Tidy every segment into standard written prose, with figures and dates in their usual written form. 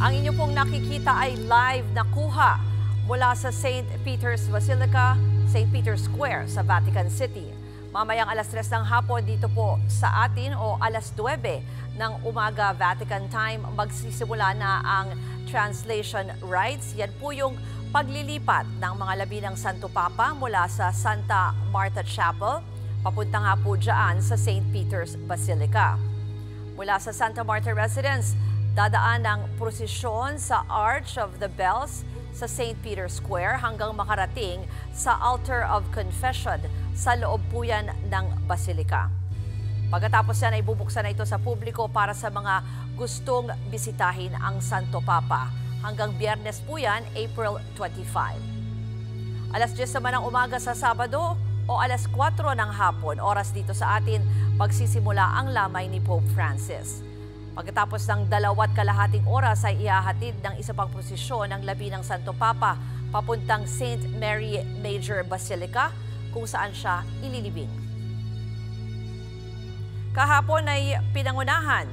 Ang inyo pong nakikita ay live na kuha mula sa St. Peter's Basilica, St. Peter's Square sa Vatican City. Mamayang alas 3 ng hapon dito po sa atin o alas 9 ng umaga Vatican time, magsisimula na ang translation rites. Yan po yung paglilipat ng mga labi ng Santo Papa mula sa Santa Marta Chapel, papunta nga po dyan sa St. Peter's Basilica. Mula sa Santa Marta Residence, dadaan ang prosesyon sa Arch of the Bells sa St. Peter's Square hanggang makarating sa Altar of Confession sa loob po yan ng Basilica. Pagkatapos yan ay bubuksan na ito sa publiko para sa mga gustong bisitahin ang Santo Papa. Hanggang Biyernes po yan, April 25. Alas 10 naman ng umaga sa Sabado o alas 4 ng hapon, oras dito sa atin, magsisimula ang lamay ni Pope Francis. Pagkatapos ng 2.5 oras ay ihahatid ng isa pang prosesyon ng labi ng Santo Papa papuntang St. Mary Major Basilica kung saan siya ililibing. Kahapon ay pinangunahan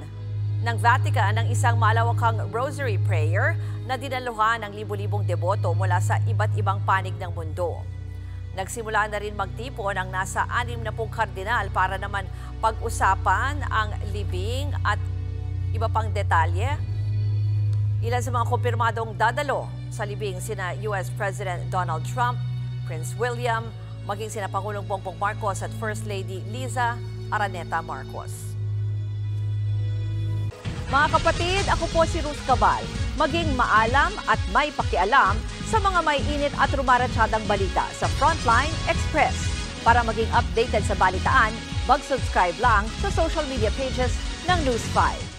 ng Vatican ng isang malawakang rosary prayer na dinaluhan ng libu-libong deboto mula sa iba't ibang panig ng mundo. Nagsimula na rin magtipon ang nasa 60 kardinal para naman pag-usapan ang libing at iba pang detalye. Ilan sa mga kumpirmadong dadalo sa libing sina US President Donald Trump, Prince William, maging sina Pangulong Bongbong Marcos at First Lady Liza Araneta Marcos. Mga kapatid, ako po si Ruth Cabal. Maging maalam at may pakialam sa mga may init at rumaratsyadang balita sa Frontline Express. Para maging updated sa balitaan, mag-subscribe lang sa social media pages ng News 5.